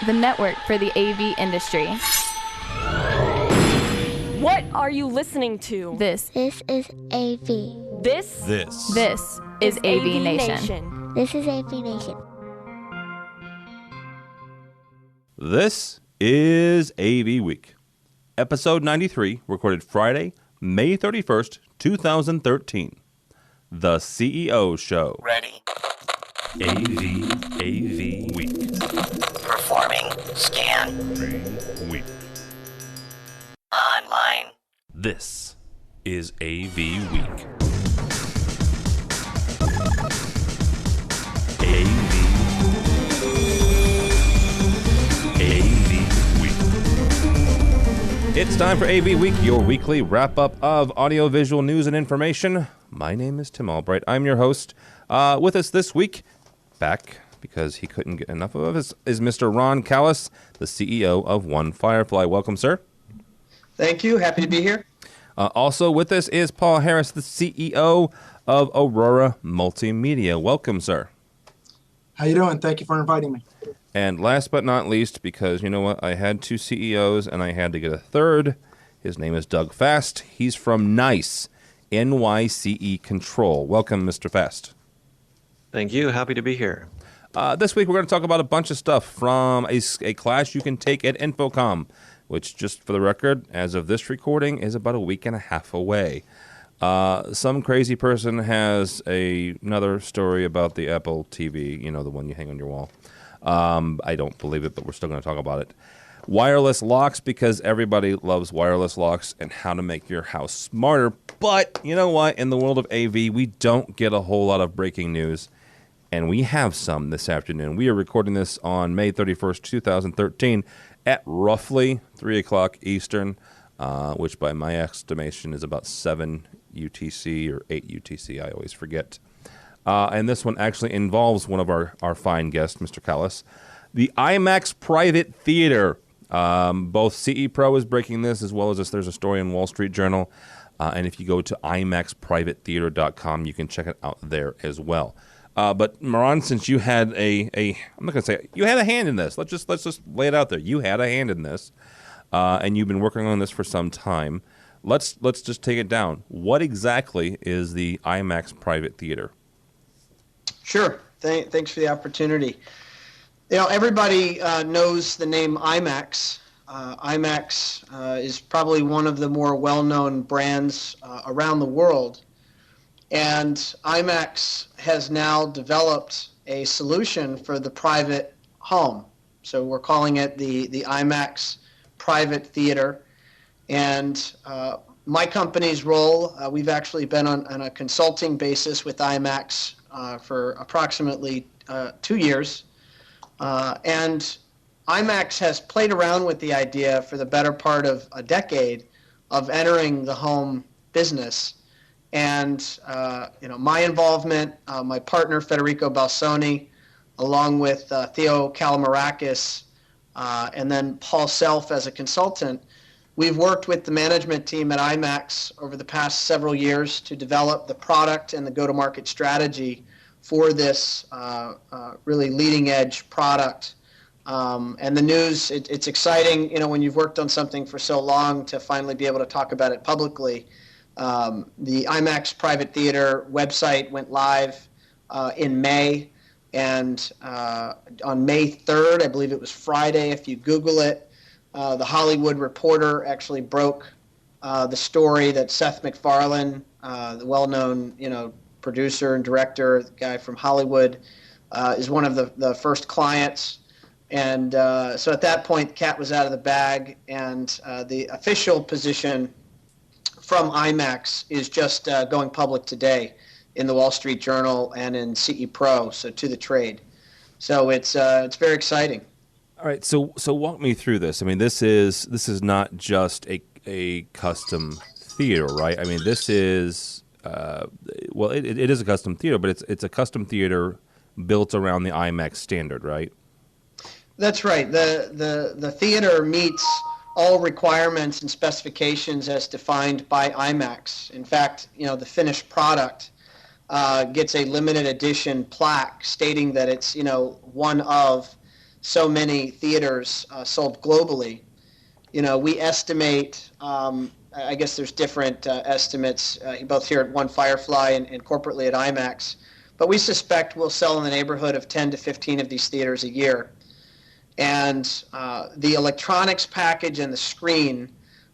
the network for the AV industry. What are you listening to? This is AV. This is AVNation. This is AVNation. This is AVWeek, episode 93, recorded Friday, May 31st, 2013. The CEO Show. Ready. AVWeek. Performing. Scan. Week. Online. This is AVWeek. It's time for AV Week, your weekly wrap-up of audiovisual news and information. My name is Tim Albright. I'm your host. With us this week, back because he couldn't get enough of us, is Mr. Ron Callis, the CEO of One Firefly. Welcome, sir. Thank you. Happy to be here. Also with us is Paul Harris, the CEO of Aurora Multimedia. Welcome, sir. How you doing? Thank you for inviting me. And last but not least, because you know what, I had two CEOs and I had to get a third. His name is Doug Fast. He's from NYCE, NYCE Control. Welcome, Mr. Fast. Thank you. Happy to be here. This week we're going to talk about a bunch of stuff from a class you can take at Infocom, which, just for the record, as of this recording, is about a week and a half away. Some crazy person has another story about the Apple TV, you know, the one you hang on your wall. I don't believe it, but we're still going to talk about it. Wireless locks, because everybody loves wireless locks and how to make your house smarter. But you know what? In the world of AV, we don't get a whole lot of breaking news, and we have some this afternoon. We are recording this on May 31st, 2013 at roughly 3 o'clock Eastern, which by my estimation is about 7 UTC or 8 UTC. I always forget. And this one actually involves one of our fine guests, Mr. Callis. The IMAX Private Theatre. Both CE Pro is breaking this, as well as there's a story in Wall Street Journal. And if you go to IMAXPrivateTheatre.com, you can check it out there as well. But Maran, since you had I'm not going to say you had a hand in this. Let's just lay it out there. You had a hand in this, and you've been working on this for some time. Let's just take it down. What exactly is the IMAX Private Theatre? Sure. Thanks for the opportunity. You know, everybody knows the name IMAX. IMAX is probably one of the more well-known brands around the world. And IMAX has now developed a solution for the private home. So we're calling it the IMAX Private Theater. And my company's role, we've actually been on a consulting basis with IMAX for approximately 2 years. And IMAX has played around with the idea for the better part of a decade of entering the home business. And my involvement, my partner Federico Balsoni, along with Theo Kalamarakis, and then Paul Self as a consultant, we've worked with the management team at IMAX over the past several years to develop the product and the go-to-market strategy for this really leading-edge product. And the news, it's exciting, you know, when you've worked on something for so long to finally be able to talk about it publicly. The IMAX Private Theater website went live in May, and on May 3rd, I believe it was Friday, if you Google it, the Hollywood Reporter actually broke the story that Seth MacFarlane, the well-known, producer and director, the guy from Hollywood, is one of the first clients. And so at that point, the cat was out of the bag, and the official position from IMAX is just going public today in the Wall Street Journal and in CE Pro, so to the trade. So it's very exciting. All right, so walk me through this. I mean, this is not just a custom theater, right? I mean, this is it is a custom theater, but it's a custom theater built around the IMAX standard, right? That's right. The theater meets all requirements and specifications as defined by IMAX. In fact, the finished product gets a limited edition plaque stating that it's one of so many theaters sold globally. We estimate, I guess there's different estimates, both here at One Firefly and corporately at IMAX, but we suspect we'll sell in the neighborhood of 10 to 15 of these theaters a year. And the electronics package and the screen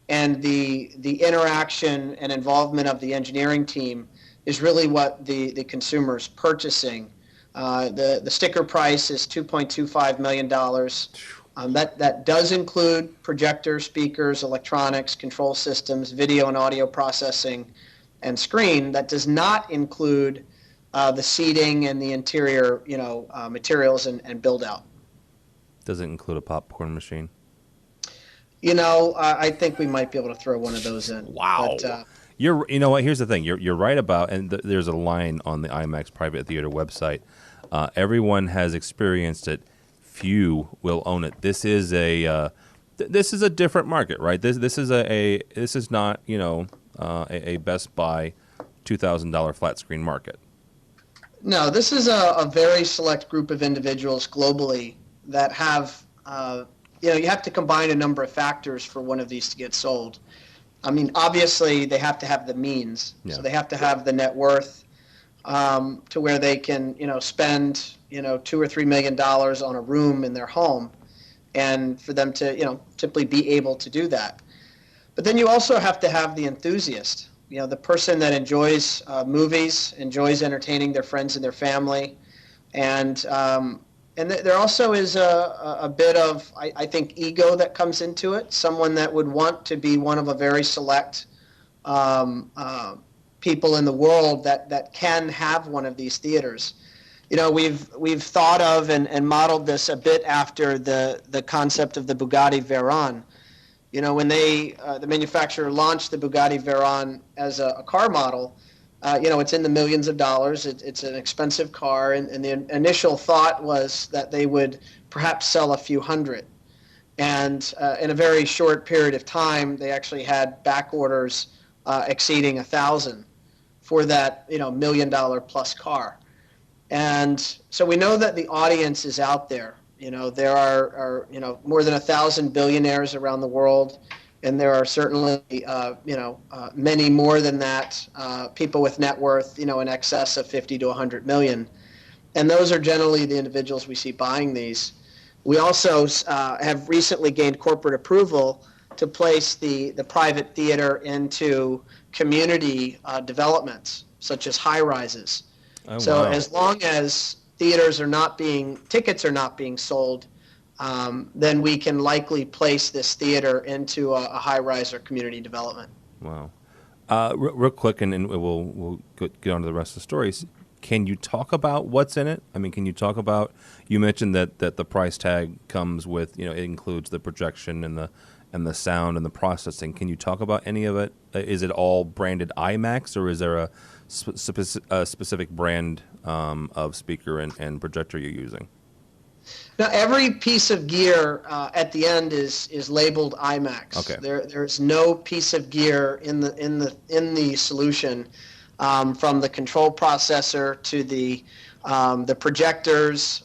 and the interaction and involvement of the engineering team is really what the consumer is purchasing. The sticker price is $2.25 million. That does include projectors, speakers, electronics, control systems, video and audio processing, and screen. That does not include the seating and the interior, materials and build out. Does it include a popcorn machine? I think we might be able to throw one of those in. Wow. But, you know what? Here's the thing. You're right about, and there's a line on the IMAX Private Theater website. Everyone has experienced it. Few will own it. This is a different market, right? This is not a Best Buy $2,000 flat screen market. No, this is a very select group of individuals globally that have you have to combine a number of factors for one of these to get sold. I mean, obviously they have to have the means, so they have to have the net worth to where they can spend $2 or $3 million on a room in their home, and for them to simply be able to do that. But then you also have to have the enthusiast, the person that enjoys movies, enjoys entertaining their friends and their family, and there also is a bit of, I think, ego that comes into it. Someone that would want to be one of a very select people in the world that can have one of these theaters. We've thought of and modeled this a bit after the concept of the Bugatti Veyron. When the manufacturer launched the Bugatti Veyron as a car model, it's in the millions of dollars. It's an expensive car, and the initial thought was that they would perhaps sell a few hundred. And in a very short period of time, they actually had back orders exceeding 1,000 for that $1 million plus car. And so we know that the audience is out there. There are more than 1,000 billionaires around the world. And there are certainly, many more than that, people with net worth, in excess of 50 to 100 million. And those are generally the individuals we see buying these. We also have recently gained corporate approval to place the private theater into community developments, such as high-rises. Oh, so wow. As long as tickets are not being sold, then we can likely place this theater into a high-rise or community development. Wow. Real quick, and we'll get on to the rest of the stories. Can you talk about what's in it? I mean, can you talk about, you mentioned that the price tag comes with, it includes the projection and the sound and the processing. Can you talk about any of it? Is it all branded IMAX, or is there a specific brand of speaker and projector you're using? Now, every piece of gear at the end is labeled IMAX. Okay. There's no piece of gear in the solution, from the control processor to the projectors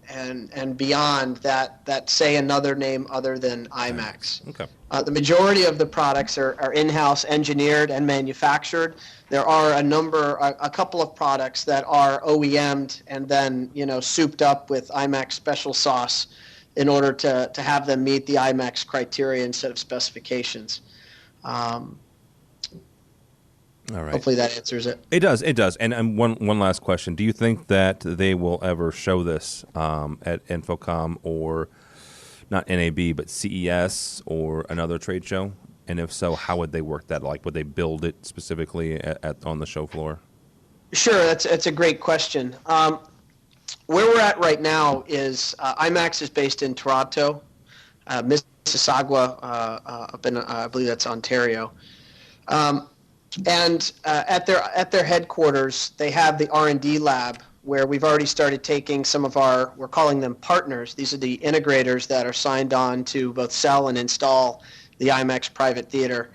and beyond that say another name other than IMAX. Okay. The majority of the products are in-house engineered and manufactured. There are a couple of products that are OEM'd and then souped up with IMAX special sauce in order to have them meet the IMAX criteria and set of specifications. All right. Hopefully that answers it. It does. And one last question: do you think that they will ever show this at Infocom, or not NAB but CES or another trade show? And if so, how would they work that? Like, would they build it specifically on the show floor? Sure, that's a great question. Where we're at right now is IMAX is based in Toronto, Mississauga, up in I believe that's Ontario. And at their headquarters, they have the R&D lab where we've already started taking some of we're calling them partners. These are the integrators that are signed on to both sell and install the IMAX private theater.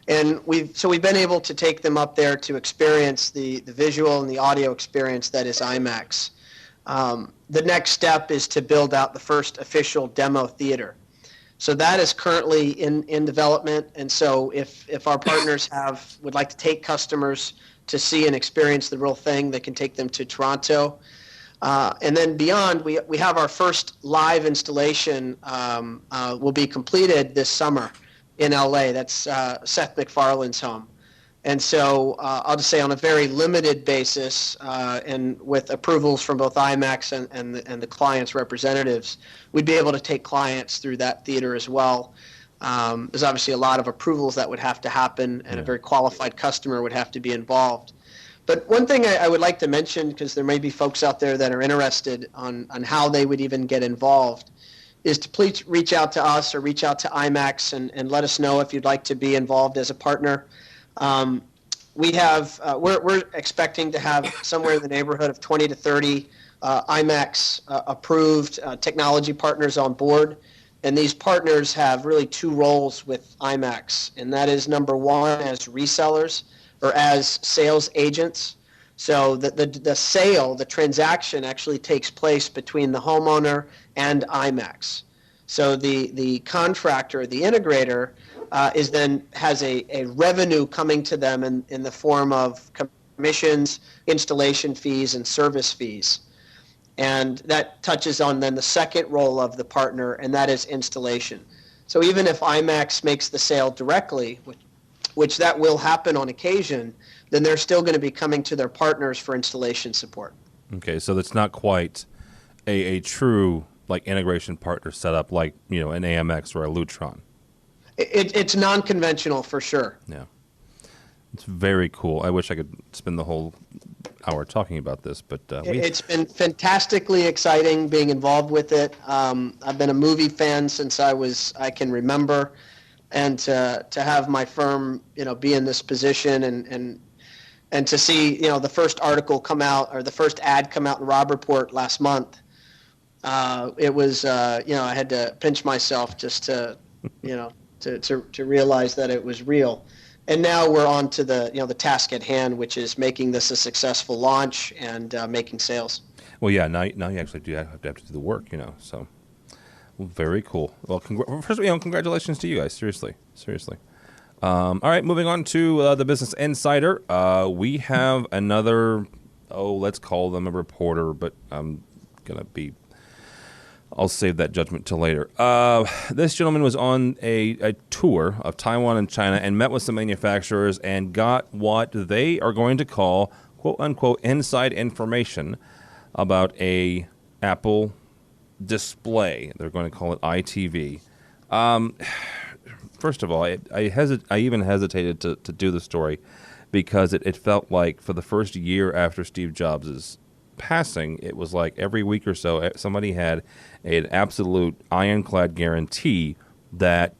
And we've been able to take them up there to experience the visual and the audio experience that is IMAX. the next step is to build out the first official demo theater. So that is currently in development. And so if our partners would like to take customers to see and experience the real thing, they can take them to Toronto. And then beyond, we have our first live installation will be completed this summer in LA. That's Seth MacFarlane's home. And so I'll just say on a very limited basis and with approvals from both IMAX and the client's representatives, we'd be able to take clients through that theater as well. There's obviously a lot of approvals that would have to happen, and a very qualified customer would have to be involved. But one thing I would like to mention, because there may be folks out there that are interested on how they would even get involved, is to please reach out to us or reach out to IMAX and let us know if you'd like to be involved as a partner. We're expecting to have somewhere in the neighborhood of 20 to 30 IMAX approved technology partners on board. And these partners have really two roles with IMAX, and that is number one as resellers or as sales agents. So the transaction actually takes place between the homeowner and IMAX. So the contractor, the integrator, has a revenue coming to them in the form of commissions, installation fees, and service fees. And that touches on then the second role of the partner, and that is installation. So even if IMAX makes the sale directly, which that will happen on occasion, then they're still going to be coming to their partners for installation support. Okay, so that's not quite a true integration partner setup like an AMX or a Lutron. It's non-conventional for sure. Yeah, it's very cool. I wish I could spend the whole hour talking about this, but it's been fantastically exciting being involved with it. I've been a movie fan since I can remember, and to have my firm be in this position and to see the first article come out, or the first ad come out in Robb Report last month. It was I had to pinch myself just to to realize that it was real. And now we're on to the task at hand, which is making this a successful launch and making sales. Well, yeah, now you actually have to do the work, so very cool. Well, first, congratulations to you guys, seriously. All right, moving on to the Business Insider. We have another, let's call them a reporter, but I'm going to I'll save that judgment till later. This gentleman was on a tour of Taiwan and China and met with some manufacturers and got what they are going to call, quote-unquote, inside information about a Apple display. They're going to call it ITV. First of all, I even hesitated to do the story because it felt like for the first year after Steve Jobs' passing, it was like every week or so somebody had an absolute ironclad guarantee that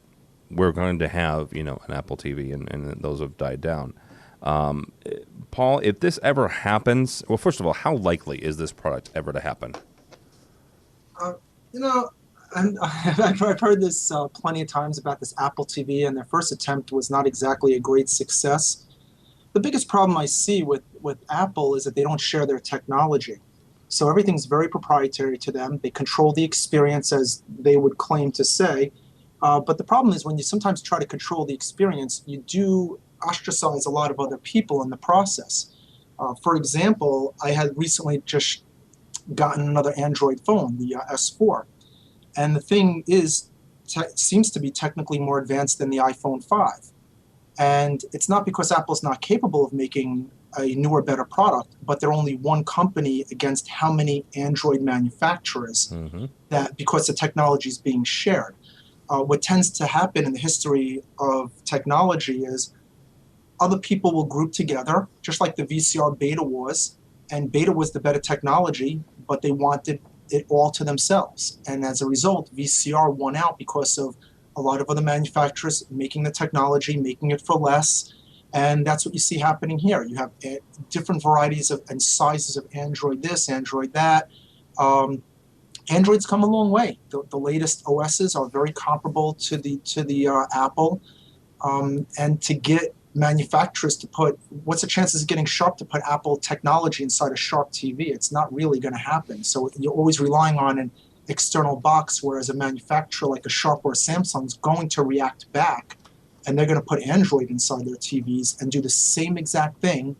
we're going to have an Apple TV, and those have died down. Paul, if this ever happens, well, first of all, how likely is this product ever to happen? And I've heard this plenty of times about this Apple TV, and their first attempt was not exactly a great success. The biggest problem I see with Apple is that they don't share their technology. So everything's very proprietary to them. They control the experience, as they would claim to say. But the problem is when you sometimes try to control the experience, you do ostracize a lot of other people in the process. For example, I had recently just gotten another Android phone, the S4. And the thing seems to be technically more advanced than the iPhone 5. And it's not because Apple's not capable of making a newer, better product, but they're only one company against how many Android manufacturers that because the technology is being shared. What tends to happen in the history of technology is other people will group together, just like the VCR beta was, and beta was the better technology, but they wanted it all to themselves. And as a result, VCR won out because of a lot of other manufacturers making the technology, making it for less. And that's what you see happening here. You have different varieties and sizes of Android this, Android that. Android's come a long way. The latest OSs are very comparable to the Apple. And to get manufacturers to put, what's the chances of getting Sharp to put Apple technology inside a Sharp TV? It's not really going to happen. So you're always relying on an external box, whereas a manufacturer like a Sharp or a Samsung is going to react back, and they're going to put Android inside their TVs and do the same exact thing,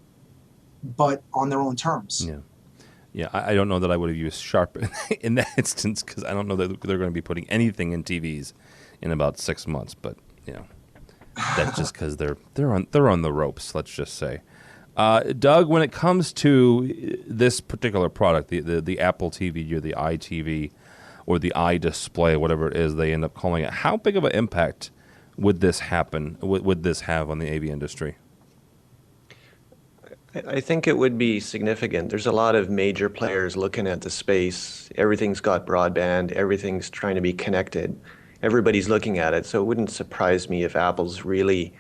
but on their own terms. Yeah. Yeah, I don't know that I would have used Sharp in that instance, because I don't know that they're going to be putting anything in TVs in about 6 months. But that's just because they're on the ropes. Let's just say, Doug, when it comes to this particular product, the Apple TV or the iTV or the iDisplay, whatever it is they end up calling it, how big of an impact would this happen? Would this have on the AV industry? I think it would be significant. There's a lot of major players looking at the space. Everything's got broadband. Everything's trying to be connected. Everybody's looking at it. So it wouldn't surprise me if Apple's really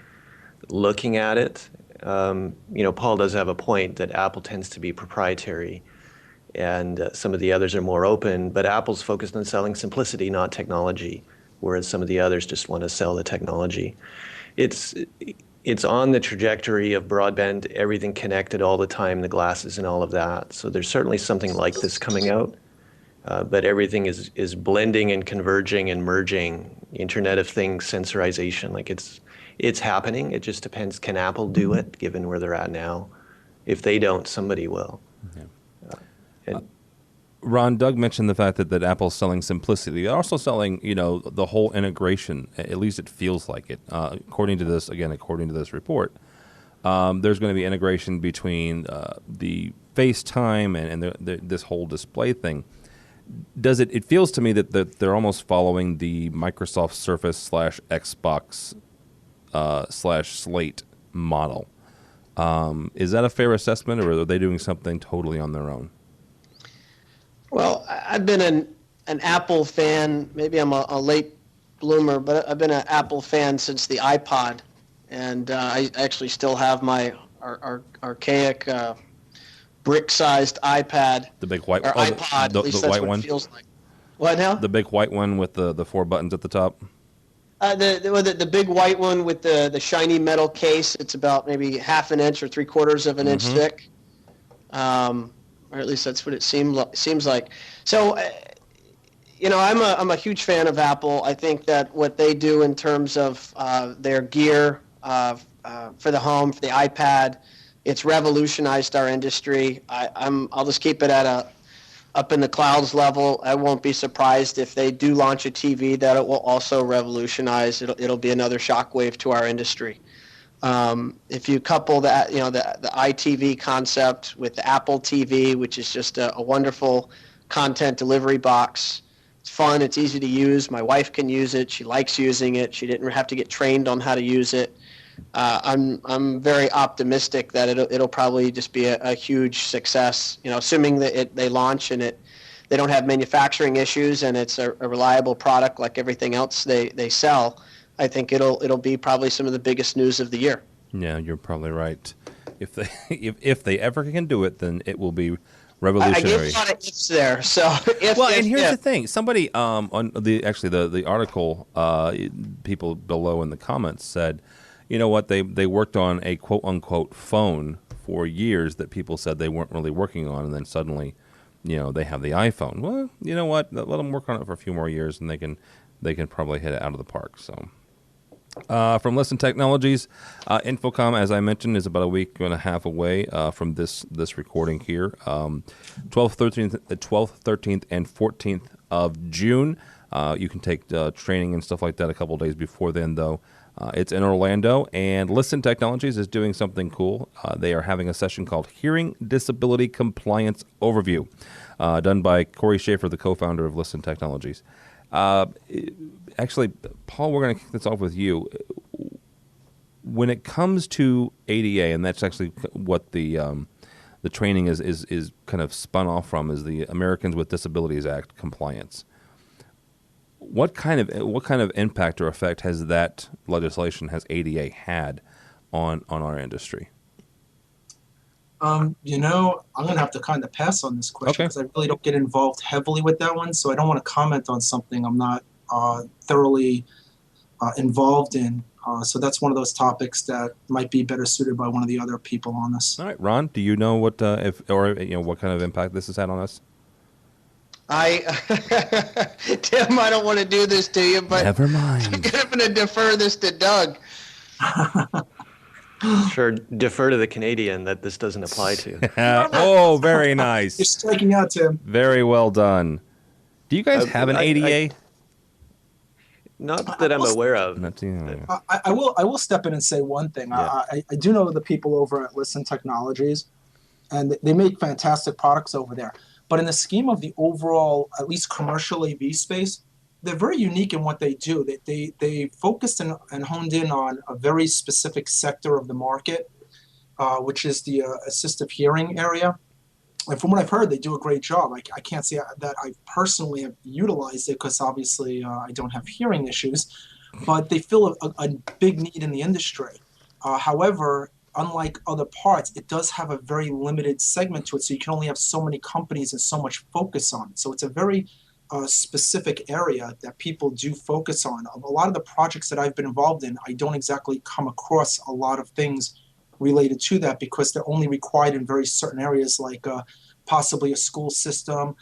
looking at it. Paul does have a point that Apple tends to be proprietary, and some of the others are more open. But Apple's focused on selling simplicity, not technology, whereas some of the others just want to sell the technology. It's on the trajectory of broadband, everything connected all the time, the glasses and all of that. So there's certainly something like this coming out, but everything is blending and converging and merging. Internet of Things, sensorization, like it's happening. It just depends, can Apple do it, given where they're at now? If they don't, somebody will. Yeah. Ron, Doug mentioned the fact that Apple's selling simplicity. They're also selling, the whole integration. At least it feels like it. According to this report, there's going to be integration between the FaceTime and this whole display thing. It feels to me that they're almost following the Microsoft Surface / Xbox / Slate model. Is that a fair assessment, or are they doing something totally on their own? Well, I've been an Apple fan. Maybe I'm a late bloomer, but I've been an Apple fan since the iPod, and I actually still have my archaic brick-sized iPad. The big white or iPod. The at least the that's white what one. It feels like. What now? The big white one with the 4 buttons at the top. The big white one with the shiny metal case. It's about maybe half an inch or 3/4 of an inch thick. Or at least that's what it seems like. So, I'm a huge fan of Apple. I think that what they do in terms of their gear for the home, for the iPad, it's revolutionized our industry. I'll just keep it at up in the clouds level. I won't be surprised if they do launch a TV that it will also revolutionize. It'll be another shockwave to our industry. If you couple that, the iTV concept with the Apple TV, which is just a wonderful content delivery box. It's fun. It's easy to use. My wife can use it. She likes using it. She didn't have to get trained on how to use it. I'm very optimistic that it'll probably just be a huge success. Assuming that they launch and they don't have manufacturing issues and it's a reliable product like everything else they sell. I think it'll be probably some of the biggest news of the year. Yeah, you're probably right. If they ever can do it, then it will be revolutionary. I gave a lot of ifs there. So here's the thing. Somebody on the article, people below in the comments said, you know what, they worked on a quote unquote phone for years that people said they weren't really working on, and then suddenly, they have the iPhone. Well, you know what? Let them work on it for a few more years, and they can probably hit it out of the park. So. From Listen Technologies, Infocom, as I mentioned, is about a week and a half away from this recording here. 12th, 13th, and 14th of June. You can take training and stuff like that a couple days before then, though. It's in Orlando, and Listen Technologies is doing something cool. They are having a session called Hearing Disability Compliance Overview, done by Corey Schaefer, the co-founder of Listen Technologies. Actually, Paul, we're going to kick this off with you. When it comes to ADA, and that's actually what the training is kind of spun off from, is the Americans with Disabilities Act compliance. What kind of impact or effect has that legislation, has ADA had on our industry? I'm going to have to kind of pass on this question because I really don't get involved heavily with that one, so I don't want to comment on something I'm not thoroughly involved in. So that's one of those topics that might be better suited by one of the other people on this. All right, Ron, do you know what what kind of impact this has had on us? Tim, I don't want to do this to you, but never mind. I'm going to defer this to Doug. Sure, defer to the Canadian that this doesn't apply to. Oh, very nice. You're striking out, Tim. Very well done. Do you guys have an ADA? Not that I'm aware of. I will step in and say one thing. Yeah. I do know the people over at Listen Technologies, and they make fantastic products over there. But in the scheme of the overall, at least commercial AV space, they're very unique in what they do. They focused and honed in on a very specific sector of the market, which is the assistive hearing area. And from what I've heard, they do a great job. I can't say that I personally have utilized it because obviously I don't have hearing issues, but they fill a big need in the industry. However, unlike other parts, it does have a very limited segment to it, so you can only have so many companies and so much focus on it. So it's a very specific area that people do focus on. A lot of the projects that I've been involved in, I don't exactly come across a lot of things related to that because they're only required in very certain areas like possibly a school system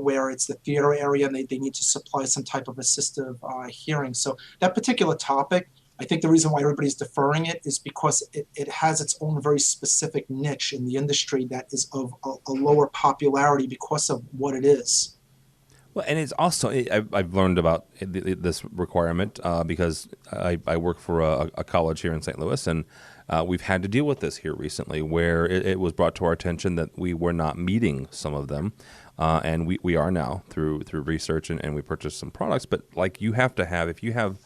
where it's the theater area and they need to supply some type of assistive hearing. So that particular topic, I think the reason why everybody's deferring it is because it has its own very specific niche in the industry that is of a lower popularity because of what it is. Well, and it's also, I've learned about this requirement because I work for a college here in St. Louis, and we've had to deal with this here recently where it was brought to our attention that we were not meeting some of them, and we are now through research, and we purchased some products. But like you have to have, if you have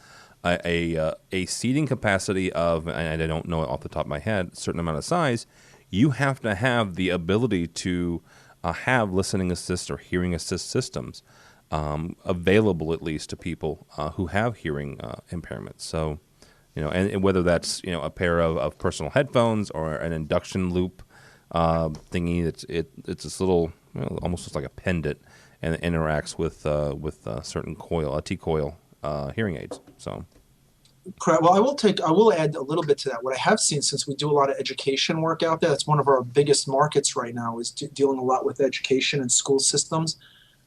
a seating capacity of, and I don't know it off the top of my head, a certain amount of size, you have to have the ability to have listening assist or hearing assist systems available at least to people who have hearing impairments. So, and whether that's a pair of personal headphones or an induction loop thingy, it's this little almost just like a pendant, and it interacts with a certain coil, a T-coil hearing aids. So. Correct. Well, I will add a little bit to that. What I have seen, since we do a lot of education work out there, that's one of our biggest markets right now, is dealing a lot with education and school systems.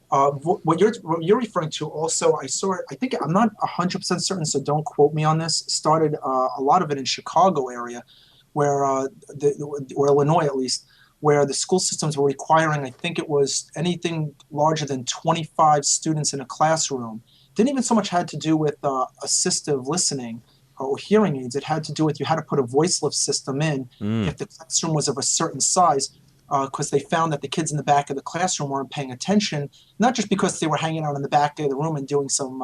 What you're referring to also, I saw it, I think, I'm not 100% certain, so don't quote me on this, started a lot of it in Chicago area, where or Illinois at least, where the school systems were requiring, I think it was anything larger than 25 students in a classroom. Didn't even so much had to do with assistive listening or hearing aids. It had to do with you had to put a voice lift system in if the classroom was of a certain size, because they found that the kids in the back of the classroom weren't paying attention, not just because they were hanging out in the back of the room and doing some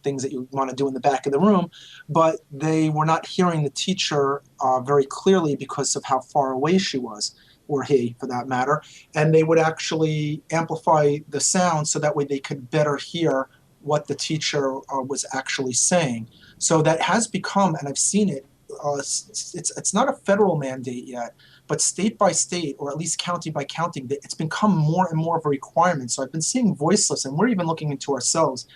things that you want to do in the back of the room, but they were not hearing the teacher very clearly because of how far away she was, or he for that matter, and they would actually amplify the sound so that way they could better hear what the teacher was actually saying. So that has become, and I've seen it, it's not a federal mandate yet, but state by state, or at least county by county, it's become more and more of a requirement. So I've been seeing voiceless, and we're even looking into ourselves,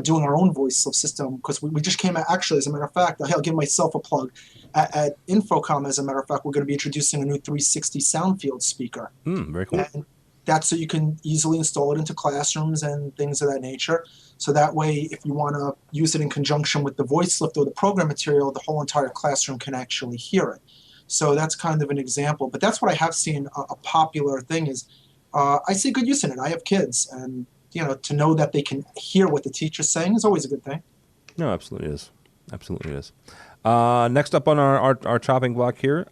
doing our own voiceless system, because we just came out, actually, as a matter of fact, I'll give myself a plug, at Infocom, as a matter of fact, we're going to be introducing a new 360 sound field speaker. Very cool. And that's so you can easily install it into classrooms and things of that nature. So that way, if you want to use it in conjunction with the voice lift or the program material, the whole entire classroom can actually hear it. So that's kind of an example. But that's what I have seen a popular thing is, I see good use in it. I have kids, and to know that they can hear what the teacher's saying is always a good thing. No, absolutely is. Absolutely is. Next up on our chopping block here,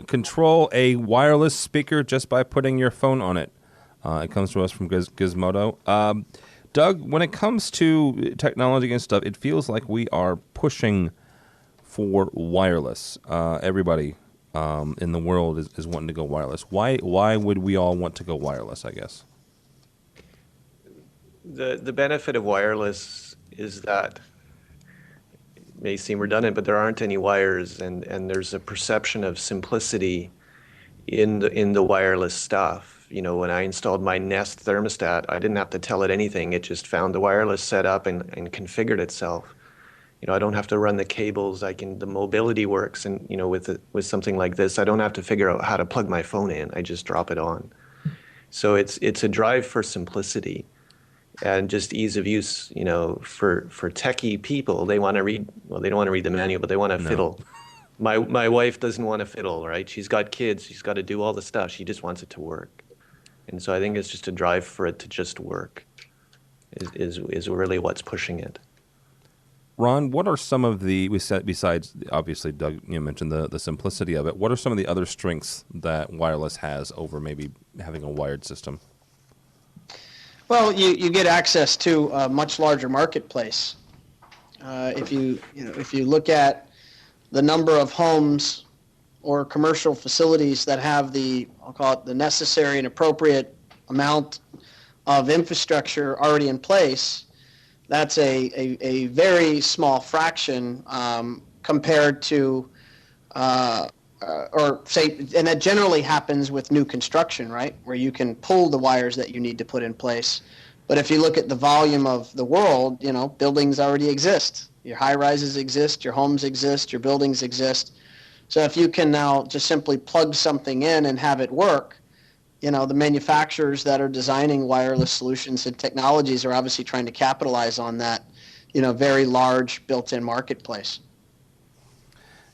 control a wireless speaker just by putting your phone on it. It comes to us from Gizmodo. Doug, when it comes to technology and stuff, it feels like we are pushing for wireless. Everybody in the world is wanting to go wireless. Why would we all want to go wireless, I guess? The benefit of wireless is that it may seem redundant, but there aren't any wires, and there's a perception of simplicity in the wireless stuff. When I installed my Nest thermostat, I didn't have to tell it anything. It just found the wireless setup and configured itself. I don't have to run the cables. The mobility works, and with something like this, I don't have to figure out how to plug my phone in. I just drop it on. So it's a drive for simplicity and just ease of use. For techie people, they want to read. Well, they don't want to read the manual, but they want to fiddle. My wife doesn't want to fiddle, right? She's got kids. She's got to do all the stuff. She just wants it to work. And so I think it's just a drive for it to just work is really what's pushing it. Ron, what are some of besides, obviously, Doug, you mentioned the simplicity of it, what are some of the other strengths that wireless has over maybe having a wired system? Well, you get access to a much larger marketplace. If you look at the number of homes or commercial facilities that have I'll call it the necessary and appropriate amount of infrastructure already in place, that's a very small fraction compared to, and that generally happens with new construction, right, where you can pull the wires that you need to put in place. But if you look at the volume of the world, buildings already exist. Your high-rises exist, your homes exist, your buildings exist. So if you can now just simply plug something in and have it work, the manufacturers that are designing wireless solutions and technologies are obviously trying to capitalize on that, very large built-in marketplace.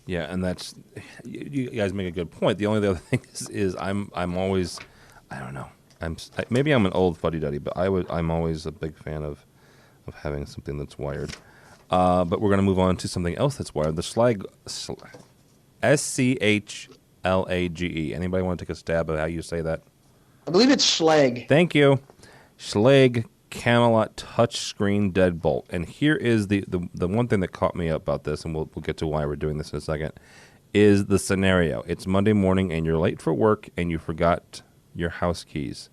Yeah, and that's, you guys make a good point. The only other thing is I'm always, I don't know, maybe I'm an old fuddy-duddy, but I'm always a big fan of having something that's wired. But we're going to move on to something else that's wired. The Schlage, S-C-H-L-A-G-E. Anybody want to take a stab at how you say that? I believe it's Schlage. Thank you. Schlage Camelot touchscreen deadbolt. And here is the one thing that caught me up about this, and we'll get to why we're doing this in a second, is the scenario. It's Monday morning, and you're late for work, and you forgot your house keys.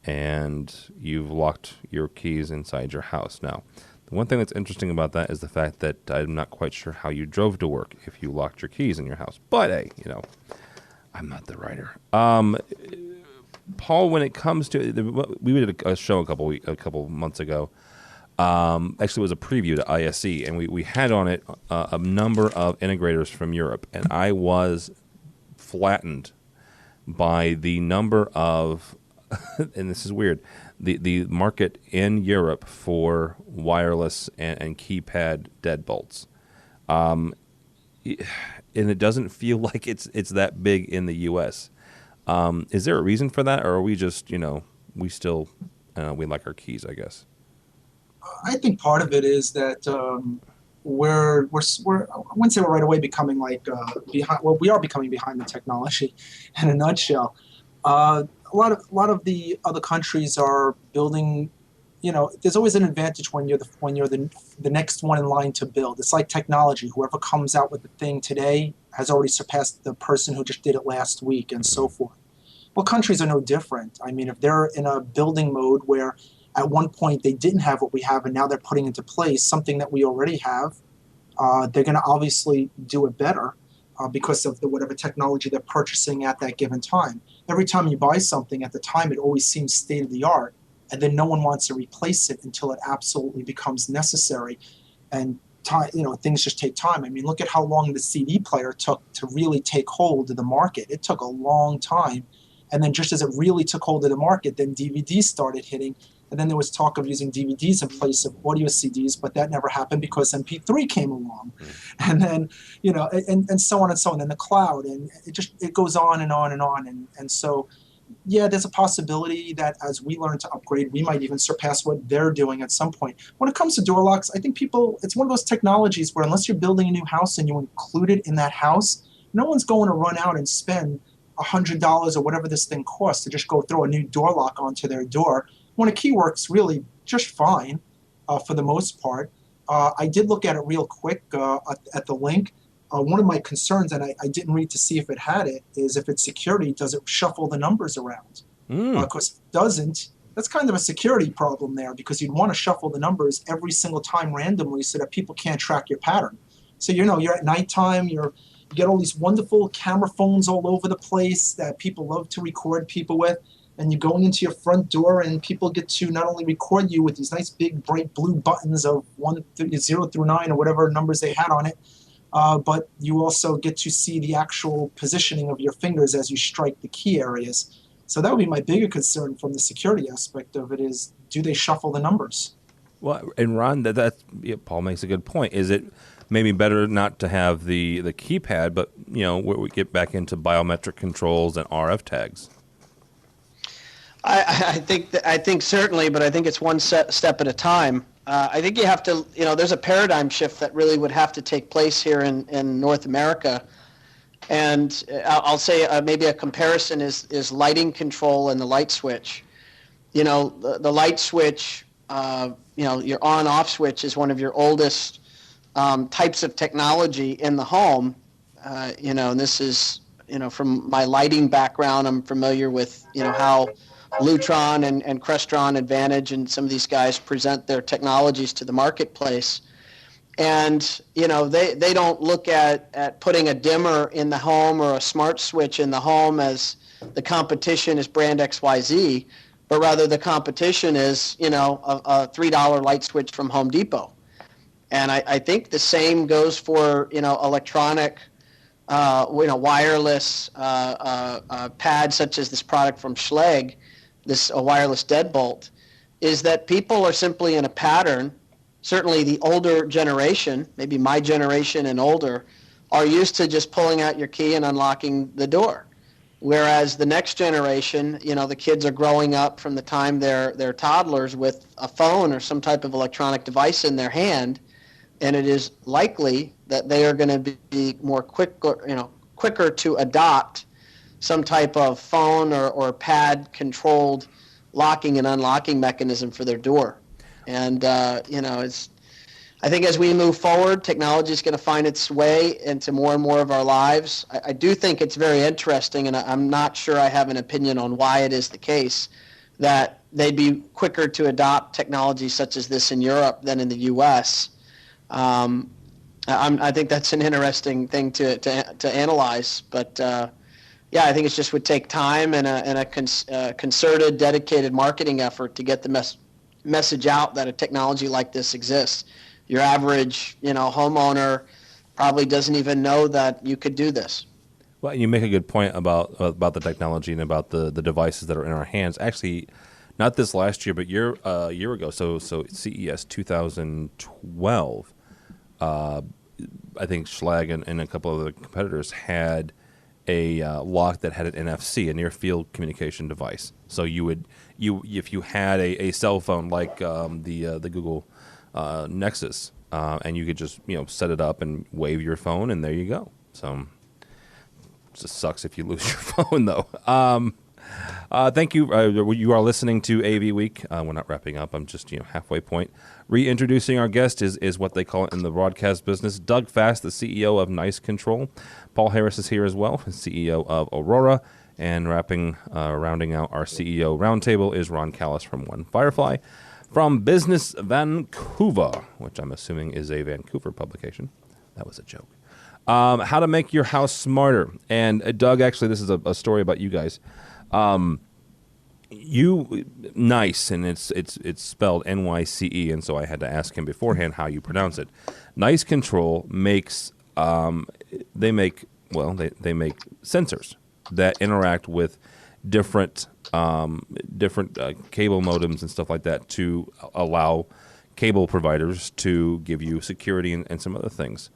And you've locked your keys inside your house. Now, the one thing that's interesting about that is the fact that I'm not quite sure how you drove to work if you locked your keys in your house. But, hey, I'm not the writer. Paul, when it comes to, we did a show a couple months ago. Actually, it was a preview to ISE, and we had on it a number of integrators from Europe, and I was flattened by the number of, and this is weird, the market in Europe for wireless and keypad deadbolts. And it doesn't feel like it's that big in the U.S. Is there a reason for that, or are we just, we still, we like our keys, I guess? I think part of it is that we're I wouldn't say we're right away becoming behind. Well, we are becoming behind the technology, in a nutshell. A lot of the other countries are building. There's always an advantage when you're the next one in line to build. It's like technology. Whoever comes out with the thing today has already surpassed the person who just did it last week, and so forth. Well, countries are no different. I mean, if they're in a building mode where at one point they didn't have what we have, and now they're putting into place something that we already have, they're going to obviously do it better because of whatever technology they're purchasing at that given time. Every time you buy something at the time, it always seems state of the art, and then no one wants to replace it until it absolutely becomes necessary. And time, things just take time. I mean, look at how long the CD player took to really take hold of the market. It took a long time. And then just as it really took hold of the market, then DVDs started hitting. And then there was talk of using DVDs in place of audio CDs, but that never happened because MP3 came along. And then, and so on and so on, and the cloud, and it goes on and on and on. And so, yeah, there's a possibility that as we learn to upgrade, we might even surpass what they're doing at some point. When it comes to door locks, I think it's one of those technologies where unless you're building a new house and you include it in that house, no one's going to run out and spend $100 or whatever this thing costs to just go throw a new door lock onto their door, when a key works really just fine for the most part. I did look at it real quick at the link. One of my concerns, and I didn't read to see if it had it, is if it's security, does it shuffle the numbers around? Because if it doesn't, that's kind of a security problem there, because you'd want to shuffle the numbers every single time randomly so that people can't track your pattern. So, you're at nighttime, you get all these wonderful camera phones all over the place that people love to record people with. and you're going into your front door, and people get to not only record you with these nice big bright blue buttons of 0 through 9 or whatever numbers they had on it, but you also get to see the actual positioning of your fingers as you strike the key areas. So that would be my bigger concern from the security aspect of it is, do they shuffle the numbers? Well, and Ron, Paul makes a good point. Is it maybe better not to have the keypad, but where we get back into biometric controls and RF tags? I think certainly, but I think it's one step at a time. I think you have to, there's a paradigm shift that really would have to take place here in North America. And I'll say maybe a comparison is lighting control and the light switch. The light switch, your on-off switch is one of your oldest types of technology in the home. And this is, from my lighting background, I'm familiar with, how Lutron and Crestron Advantage and some of these guys present their technologies to the marketplace. And, they don't look at putting a dimmer in the home or a smart switch in the home as the competition is brand XYZ, but rather the competition is, a $3 light switch from Home Depot. And I think the same goes for, electronic, wireless pads such as this product from Schlage, this wireless deadbolt, is that people are simply in a pattern. Certainly the older generation, maybe my generation and older, are used to just pulling out your key and unlocking the door. Whereas the next generation, the kids are growing up from the time they're toddlers with a phone or some type of electronic device in their hand, and it is likely that they are going to be more quicker to adopt some type of phone or pad controlled locking and unlocking mechanism for their door. And, I think as we move forward, technology is going to find its way into more and more of our lives. I do think it's very interesting, and I'm not sure I have an opinion on why it is the case, that they'd be quicker to adopt technology such as this in Europe than in the U.S. I think that's an interesting thing to analyze. But, I think it just would take time and a concerted, dedicated marketing effort to get the message out that a technology like this exists. Your average, homeowner probably doesn't even know that you could do this. Well, you make a good point about the technology and about the devices that are in our hands. Actually, not this last year, but a year ago. So CES 2012, I think Schlage and a couple of other competitors had a lock that had an NFC, a near field communication device. So if you had a cell phone like the Google Nexus, and you could just set it up and wave your phone, and there you go. So it just sucks if you lose your phone, though. Thank you. You are listening to AV Week. We're not wrapping up. I'm just halfway point. Reintroducing our guest is what they call it in the broadcast business. Doug Fast, the CEO of NYCE Control. Paul Harris is here as well, CEO of Aurora. And rounding out our CEO roundtable is Ron Callis from One Firefly. From Business Vancouver, which I'm assuming is a Vancouver publication. That was a joke. How to make your house smarter. And Doug, actually, this is a story about you guys. NYCE, and it's spelled NYCE, and so I had to ask him beforehand how you pronounce it. NYCE Control makes they make sensors that interact with different cable modems and stuff like that to allow cable providers to give you security and some other things.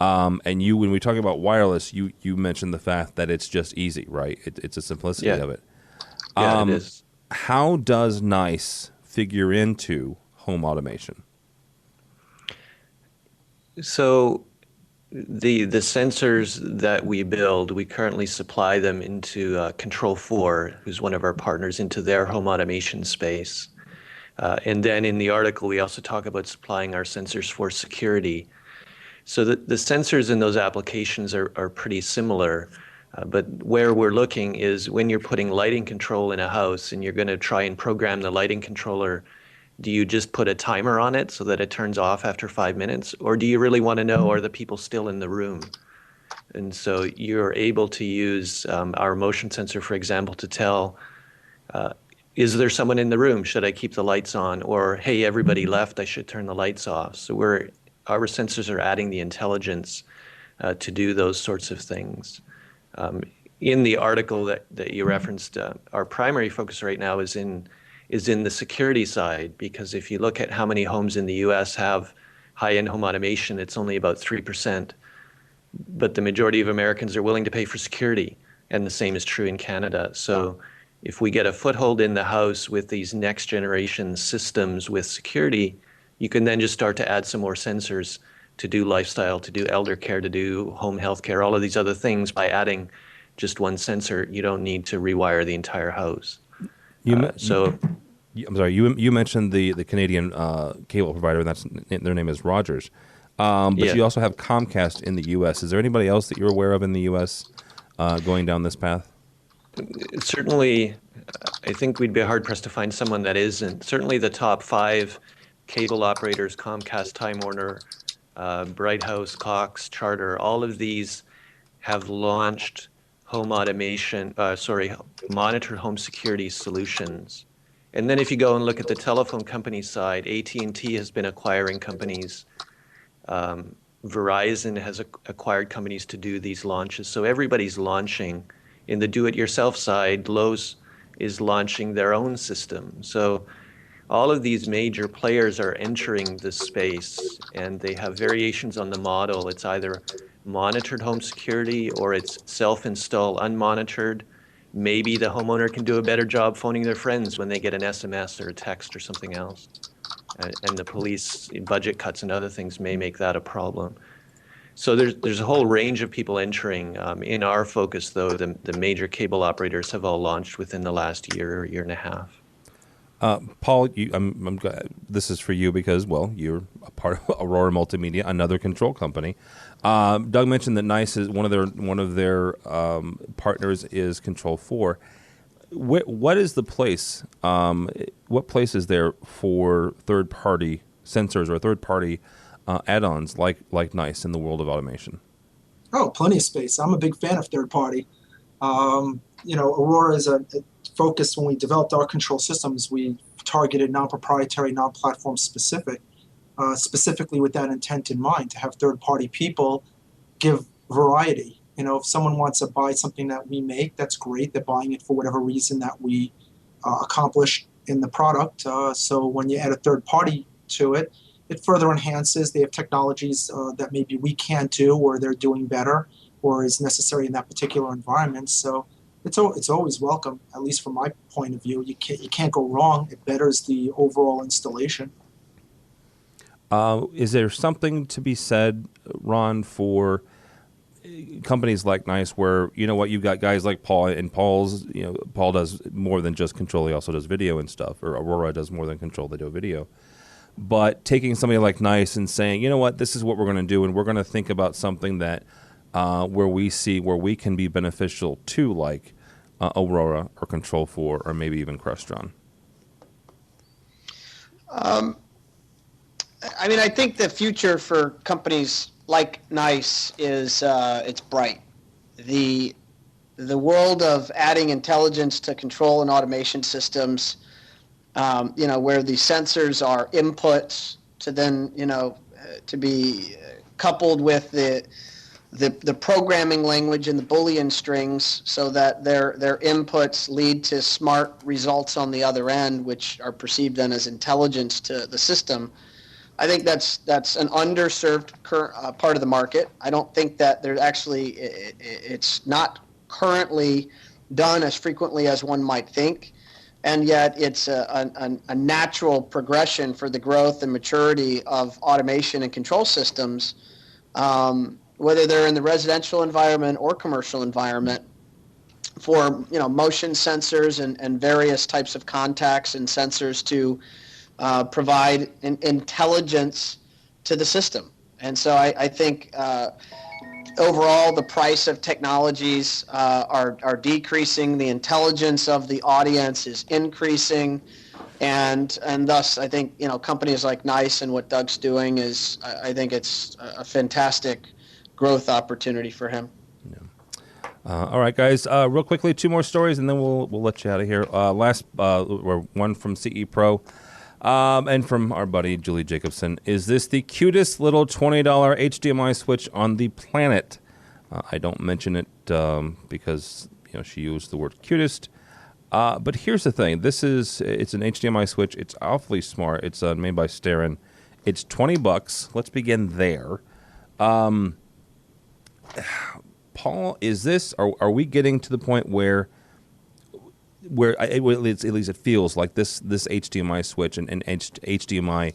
And when we talk about wireless, you mentioned the fact that it's just easy, right? It's a simplicity of it. Yeah, it is. How does NYCE figure into home automation? So the sensors that we build, we currently supply them into Control4, who's one of our partners, into their home automation space. And then in the article, we also talk about supplying our sensors for security. So the sensors in those applications are pretty similar. But where we're looking is when you're putting lighting control in a house and you're going to try and program the lighting controller, do you just put a timer on it so that it turns off after 5 minutes? Or do you really want to know, are the people still in the room? And so you're able to use our motion sensor, for example, to tell Is there someone in the room? Should I keep the lights on? Or, hey, everybody left, I should turn the lights off. So our sensors are adding the intelligence to do those sorts of things. In the article that you referenced, our primary focus right now is in the security side, because if you look at how many homes in the U.S. have high-end home automation, it's only about 3%. But the majority of Americans are willing to pay for security, and the same is true in Canada. So if we get a foothold in the house with these next generation systems with security, you can then just start to add some more sensors to do lifestyle, to do elder care, to do home health care, all of these other things. By adding just one sensor, you don't need to rewire the entire house. I'm sorry, you mentioned the Canadian cable provider, and their name is Rogers. But you also have Comcast in the U.S. Is there anybody else that you're aware of in the U.S. Going down this path? Certainly, I think we'd be hard-pressed to find someone that isn't. Certainly the top 5 cable operators, Comcast, Time Warner, Bright House, Cox, Charter, all of these have launched monitored home security solutions. And then if you go and look at the telephone company side, AT&T has been acquiring companies. Verizon has acquired companies to do these launches. So everybody's launching. In the do-it-yourself side, Lowe's is launching their own system. So all of these major players are entering this space, and they have variations on the model. It's either monitored home security or it's self-install unmonitored. Maybe the homeowner can do a better job phoning their friends when they get an SMS or a text or something else. And the police budget cuts and other things may make that a problem. So there's a whole range of people entering. In our focus, though, the major cable operators have all launched within the last year and a half. Paul, I'm glad this is for you because, well, you're a part of Aurora Multimedia, another control company. Doug mentioned that NYCE is one of their partners is Control 4. What is the place? What place is there for third-party sensors or third-party add-ons like NYCE in the world of automation? Oh, plenty of space. I'm a big fan of third-party. Aurora is a focus. When we developed our control systems, we targeted non-proprietary, non-platform specific, specifically with that intent in mind, to have third-party people give variety. If someone wants to buy something that we make, that's great. They're buying it for whatever reason that we accomplish in the product. So when you add a third party to it, it further enhances. They have technologies that maybe we can't do, or they're doing better, or is necessary in that particular environment. So it's always welcome, at least from my point of view. You can't go wrong. It betters the overall installation. Is there something to be said, Ron, for companies like NYCE where, you've got guys like Paul, and Paul does more than just control. He also does video and stuff, or Aurora does more than control. They do video. But taking somebody like NYCE and saying, this is what we're going to do, and we're going to think about something that where we can be beneficial to, like Aurora or Control 4 or maybe even Crestron. I think the future for companies like NYCE is it's bright. The world of adding intelligence to control and automation systems, where the sensors are inputs to then to be coupled with the programming language and the Boolean strings, so that their inputs lead to smart results on the other end, which are perceived then as intelligence to the system. I think that's an underserved part of the market. I don't think that there's actually it's not currently done as frequently as one might think, and yet it's a natural progression for the growth and maturity of automation and control systems, whether they're in the residential environment or commercial environment, for motion sensors and various types of contacts and sensors to provide intelligence to the system. And so I think overall the price of technologies are decreasing, the intelligence of the audience is increasing, and thus I think companies like NYCE and what Doug's doing is, I think it's a fantastic growth opportunity for him. All right, guys. Real quickly, 2 more stories, and then we'll let you out of here. One from CE Pro, and from our buddy Julie Jacobson. Is this the cutest little $20 HDMI switch on the planet? I don't mention it because she used the word cutest. But here's the thing: it's an HDMI switch. It's awfully smart. It's made by Starin. It's $20. Let's begin there. Paul, is this? Are we getting to the point where at least it feels like this HDMI switch and HDMI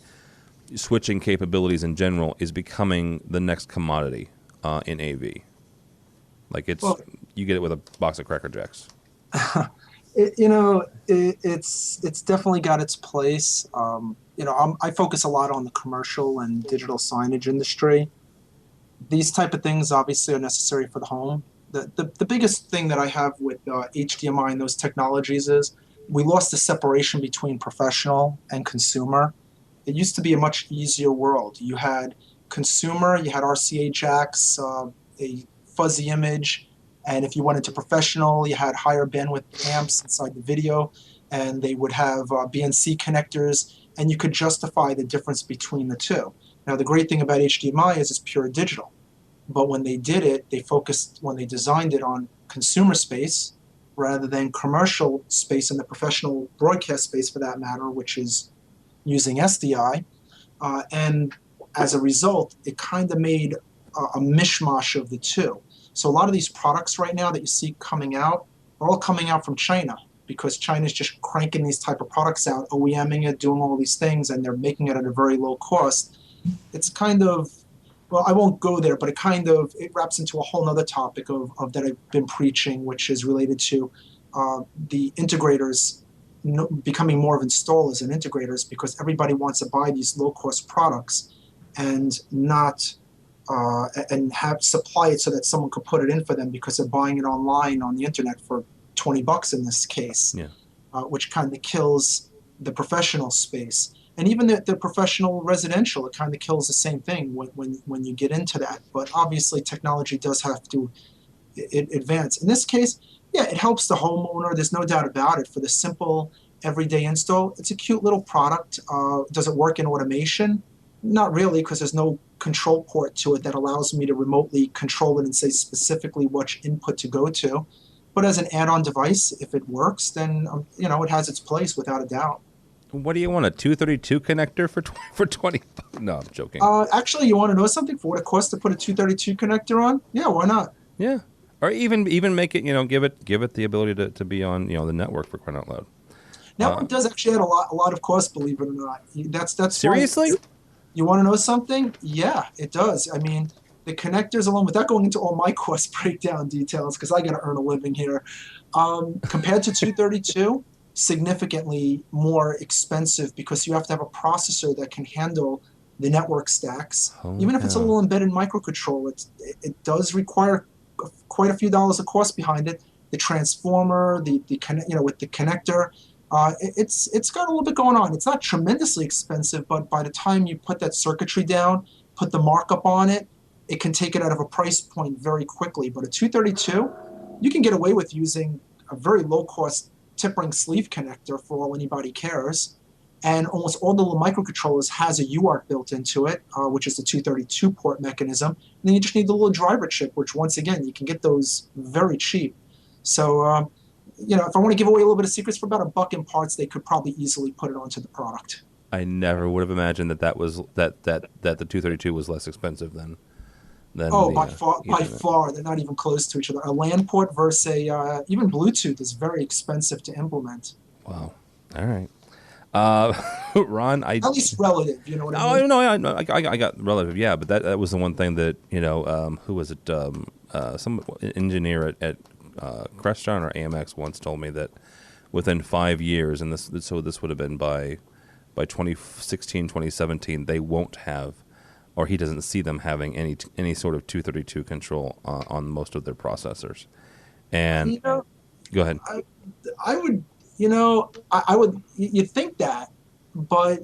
switching capabilities in general is becoming the next commodity in AV? Like you get it with a box of Cracker Jacks. It's definitely got its place. I focus a lot on the commercial and digital signage industry. These type of things obviously are necessary for the home. The biggest thing that I have with HDMI and those technologies is we lost the separation between professional and consumer. It used to be a much easier world. You had consumer, you had RCA jacks, a fuzzy image, and if you went into professional, you had higher bandwidth amps inside the video, and they would have BNC connectors, and you could justify the difference between the two. Now, the great thing about HDMI is it's pure digital. But when they did it, they focused, when they designed it, on consumer space rather than commercial space and the professional broadcast space, for that matter, which is using SDI. And as a result, it kind of made a mishmash of the two. So a lot of these products right now that you see coming out are all coming out from China, because China's just cranking these type of products out, OEMing it, doing all these things, and they're making it at a very low cost. It's kind of, well, I won't go there, but it wraps into a whole other topic of that I've been preaching, which is related to the integrators becoming more of installers and integrators, because everybody wants to buy these low-cost products and not and have supply it so that someone could put it in for them because they're buying it online on the internet for $20 in this case, which kind of kills the professional space. And even the professional residential, it kind of kills the same thing when you get into that. But obviously, technology does have to advance. In this case, it helps the homeowner. There's no doubt about it. For the simple everyday install, it's a cute little product. Does it work in automation? Not really, because there's no control port to it that allows me to remotely control it and say specifically which input to go to. But as an add-on device, if it works, then it has its place without a doubt. What do you want, a 232 connector for 20? No, I'm joking. Actually, you want to know something? For what it costs to put a 232 connector on? Yeah, why not? Yeah, or even make it, give it the ability to be on the network, for crying out loud. Network does actually add a lot of cost, believe it or not. That's seriously. You want to know something? Yeah, it does. I mean, the connectors alone, without going into all my cost breakdown details, because I got to earn a living here, compared to 232. Significantly more expensive, because you have to have a processor that can handle the network stacks. Even if it's a little embedded microcontroller, it does require quite a few dollars of cost behind it. The transformer, with the connector, it's got a little bit going on. It's not tremendously expensive, but by the time you put that circuitry down, put the markup on it, it can take it out of a price point very quickly. But a 232, you can get away with using a very low cost tip ring sleeve connector for all anybody cares, and almost all the little microcontrollers has a UART built into it, which is the 232 port mechanism. And then you just need the little driver chip, which once again you can get those very cheap. So if I want to give away a little bit of secrets, for about $1 in parts, they could probably easily put it onto the product. I never would have imagined that the 232 was less expensive than. By far, they're not even close to each other. A LAN port versus even Bluetooth is very expensive to implement. Wow. All right. Ron, at least relative, you know what I mean? No, I got relative, yeah, but that was the one thing that, who was it? Some engineer at Crestron or AMX once told me that within 5 years, and this would have been by 2016, 2017, they won't have, or he doesn't see them having any sort of 232 control on most of their processors. And go ahead. I would, I would. You'd think that, but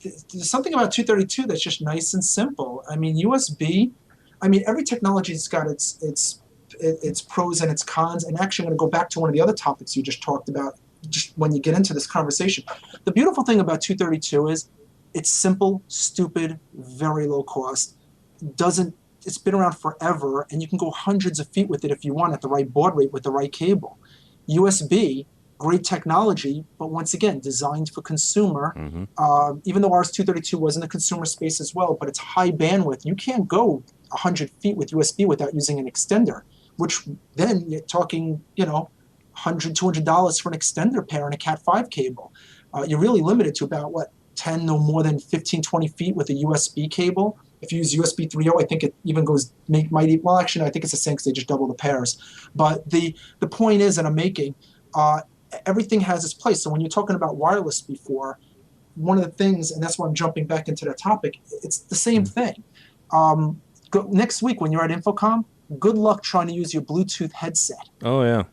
there's something about 232 that's just nice and simple. I mean, USB. I mean, every technology's got its its pros and its cons. And actually, I'm going to go back to one of the other topics you just talked about just when you get into this conversation. The beautiful thing about 232 is it's simple, stupid, very low cost. It's been around forever, and you can go hundreds of feet with it if you want at the right baud rate with the right cable. USB, great technology, but once again, designed for consumer. Mm-hmm. Even though RS-232 was in the consumer space as well, but it's high bandwidth. You can't go 100 feet with USB without using an extender, which then you're talking, $100, $200 for an extender pair and a Cat5 cable. You're really limited to about, 10 no more than 15, 20 feet with a USB cable. If you use USB 3.0, I think it even goes, I think it's the same because they just double the pairs. But the point is that I'm making, everything has its place. So when you're talking about wireless before, one of the things, and that's why I'm jumping back into that topic, it's the same thing. Next week when you're at Infocom, good luck trying to use your Bluetooth headset. Oh, yeah.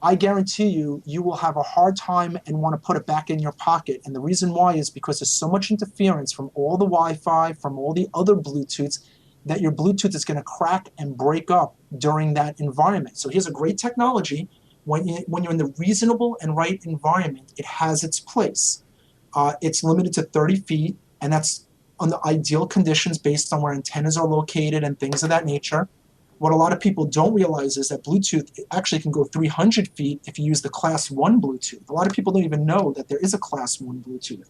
I guarantee you will have a hard time and want to put it back in your pocket. And the reason why is because there's so much interference from all the Wi-Fi, from all the other Bluetooths, that your Bluetooth is going to crack and break up during that environment. So here's a great technology. When you're in the reasonable and right environment, it has its place. It's limited to 30 feet, and that's under ideal conditions based on where antennas are located and things of that nature. What a lot of people don't realize is that Bluetooth actually can go 300 feet if you use the Class 1 Bluetooth. A lot of people don't even know that there is a Class 1 Bluetooth.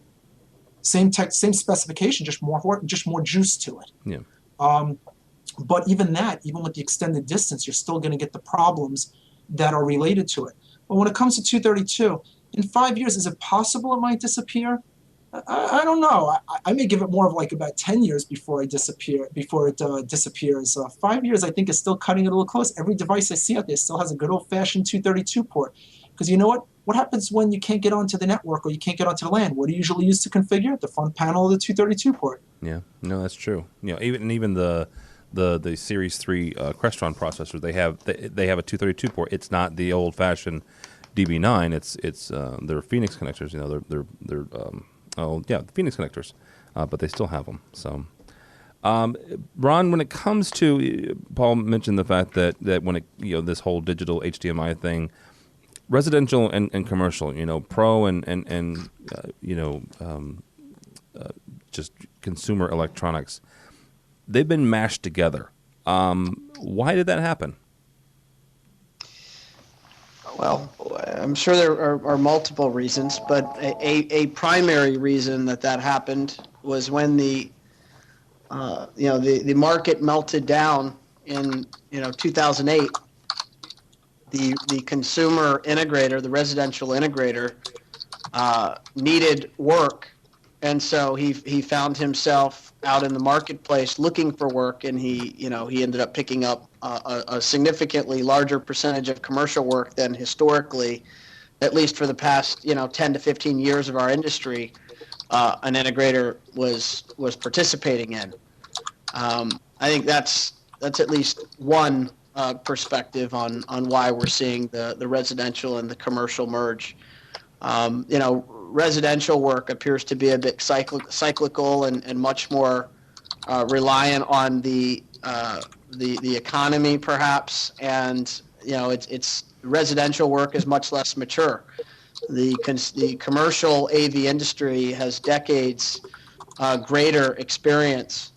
Same specification, just more juice to it. Yeah. But even with the extended distance, you're still going to get the problems that are related to it. But when it comes to 232, in 5 years, is it possible it might disappear? I don't know. I may give it more of about 10 years before it disappears. 5 years, I think, is still cutting it a little close. Every device I see out there still has a good old-fashioned 232 port. Because you know what? What happens when you can't get onto the network or you can't get onto the LAN? What do you usually use to configure? The front panel of the 232 port. Yeah, no, that's true. Even the Series 3 Crestron processors, they have a 232 port. It's not the old-fashioned DB9. It's their Phoenix connectors. They're the Phoenix connectors, but they still have them. So, Ron, when it comes to, Paul mentioned the fact that when this whole digital HDMI thing, residential and commercial, pro and just consumer electronics, they've been mashed together. Why did that happen? Well, I'm sure there are multiple reasons, but a primary reason that happened was when the market melted down in 2008. The consumer integrator, the residential integrator, needed work, and so he found himself out in the marketplace looking for work, and he ended up picking up a significantly larger percentage of commercial work than historically, at least for the past 10 to 15 years of our industry, an integrator was participating in. I think that's at least one perspective on why we're seeing the residential and the commercial merge. Residential work appears to be a bit cyclical and much more reliant on the economy, perhaps, and it's residential work is much less mature. The commercial AV industry has decades greater experience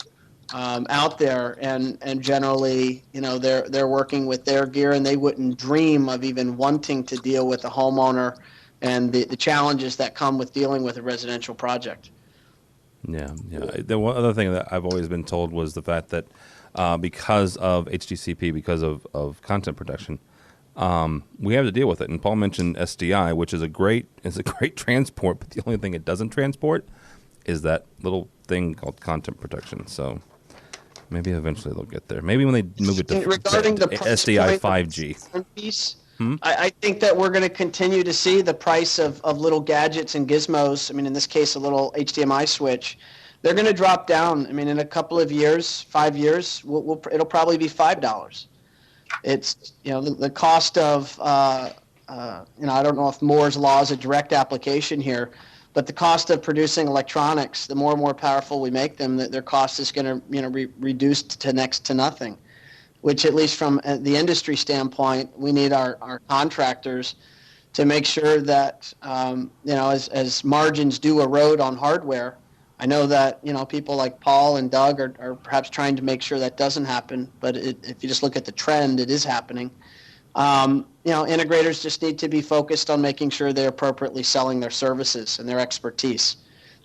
out there, and generally, they're working with their gear, and they wouldn't dream of even wanting to deal with a homeowner and the challenges that come with dealing with a residential project. Yeah. The one other thing that I've always been told was the fact that because of HDCP, because of content protection, we have to deal with it. And Paul mentioned SDI, which is a great transport, but the only thing it doesn't transport is that little thing called content protection. So maybe eventually they'll get there. Maybe when they move it to regarding the SDI 5G. Piece, I think that we're going to continue to see the price of little gadgets and gizmos. I mean, in this case, a little HDMI switch. They're going to drop down. I mean, in a couple of years, 5 years, it'll probably be $5. It's the cost of I don't know if Moore's law is a direct application here, but the cost of producing electronics, the more and more powerful we make them, their cost is going to be reduced to next to nothing. which at least from the industry standpoint, we need our contractors to make sure that, as margins do erode on hardware, I know that, people like Paul and Doug are perhaps trying to make sure that doesn't happen, but if you just look at the trend, it is happening. Integrators just need to be focused on making sure they're appropriately selling their services and their expertise,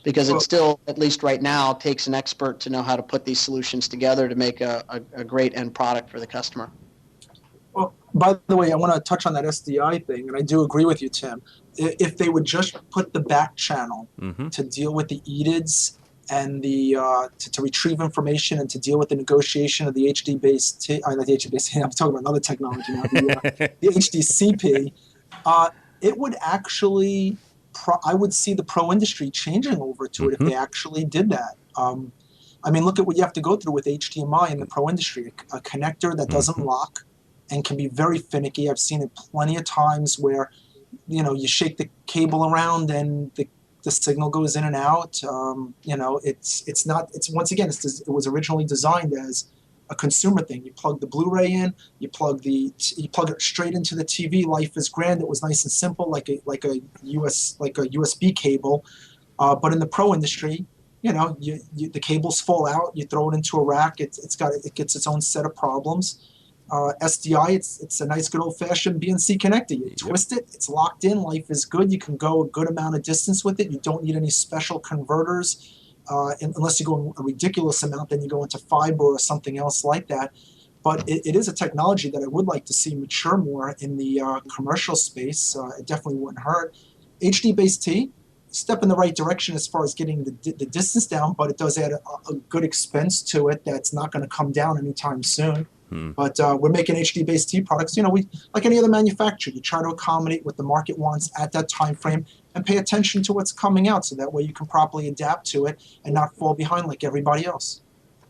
because it still, at least right now, takes an expert to know how to put these solutions together to make a great end product for the customer. Well, by the way, I want to touch on that SDI thing, and I do agree with you, Tim. If they would just put the back channel to deal with the EDIDs and the to retrieve information and to deal with the negotiation of the HD-based, not the HD-based, I'm talking about another technology now, the HDCP, it would actually, I would see the pro industry changing over to it if they actually did that. Look at what you have to go through with HDMI in the pro industry, a connector that doesn't lock and can be very finicky. I've seen it plenty of times where, you shake the cable around and the signal goes in and out. It was originally designed as a consumer thing. You plug the Blu-ray in, you plug it straight into the TV. Life is grand. It was nice and simple, like a USB cable. But in the pro industry, the cables fall out. You throw it into a rack. It gets its own set of problems. SDI, it's a nice good old-fashioned BNC connector. You twist it, it's locked in, life is good. You can go a good amount of distance with it. You don't need any special converters unless you go a ridiculous amount, then you go into fiber or something else like that. But it is a technology that I would like to see mature more in the commercial space. It definitely wouldn't hurt. HD-based T, step in the right direction as far as getting the distance down, but it does add a good expense to it that's not going to come down anytime soon. But we're making HD-based T products. We, like any other manufacturer, you try to accommodate what the market wants at that time frame and pay attention to what's coming out, so that way you can properly adapt to it and not fall behind like everybody else.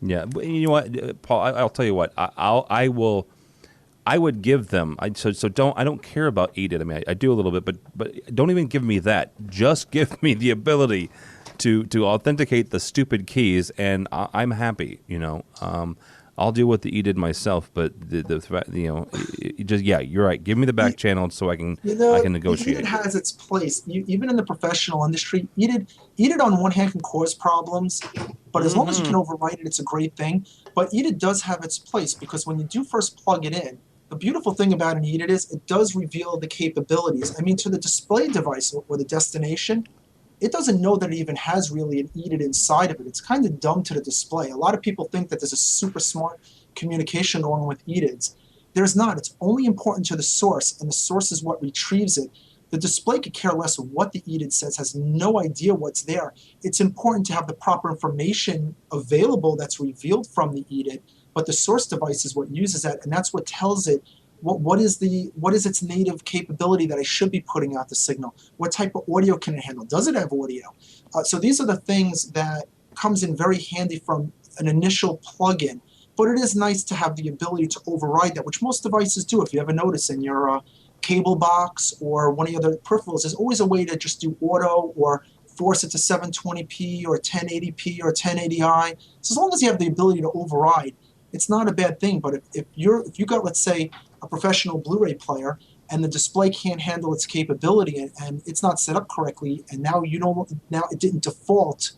Yeah, but you know what, Paul? I'll tell you what. I would give them. I don't care about EDID. I do a little bit, but don't even give me that. Just give me the ability to authenticate the stupid keys, and I'm happy. I'll deal with the EDID myself, but you're right. Give me the back channel so I can negotiate. EDID has its place. Even in the professional industry, EDID on one hand can cause problems, but as long as you can override it, it's a great thing. But EDID does have its place, because when you do first plug it in, the beautiful thing about an EDID is it does reveal the capabilities. To the display device or the destination, it doesn't know that it even has really an EDID inside of it. It's kind of dumb to the display. A lot of people think that there's a super smart communication going on with EDIDs. There's not. It's only important to the source, and the source is what retrieves it. The display could care less of what the EDID says, has no idea what's there. It's important to have the proper information available that's revealed from the EDID, but the source device is what uses that, and that's what tells it what is its native capability that I should be putting out the signal? What type of audio can it handle? Does it have audio? So these are the things that comes in very handy from an initial plug-in. But it is nice to have the ability to override that, which most devices do. If you ever notice in your cable box or one of the other peripherals, there's always a way to just do auto or force it to 720p or 1080p or 1080i. So as long as you have the ability to override, it's not a bad thing. But if you got, let's say, a professional Blu-ray player and the display can't handle its capability and it's not set up correctly, and now it didn't default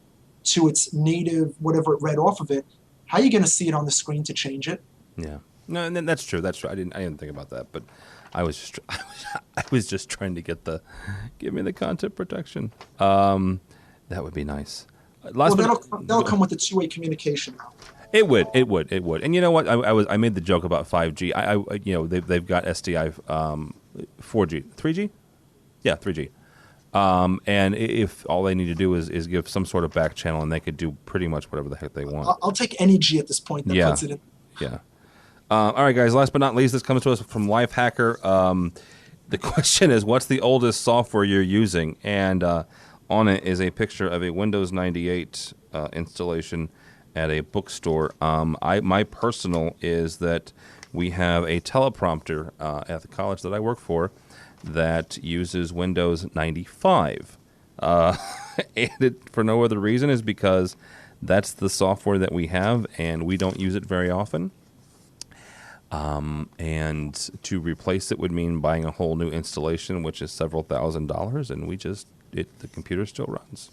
to its native whatever it read off of it, how are you going to see it on the screen to change it? Yeah, no, and that's true. That's true. I didn't think about that, but I was just trying to give me the content protection. That would be nice. That'll come with the two-way communication now. It would, and you know what? I made the joke about 5G. They've got SDI 4G, 3G, yeah, 3G. And if all they need to do is give some sort of back channel, and they could do pretty much whatever the heck they want. I'll take any G at this point that puts it in. Yeah. All right, guys. Last but not least, this comes to us from Lifehacker. The question is, what's the oldest software you're using? And on it is a picture of a Windows 98 installation at a bookstore. My personal is that we have a teleprompter at the college that I work for that uses Windows 95. And it, for no other reason, is because that's the software that we have, and we don't use it very often. And to replace it would mean buying a whole new installation, which is several $1,000s, and the computer still runs.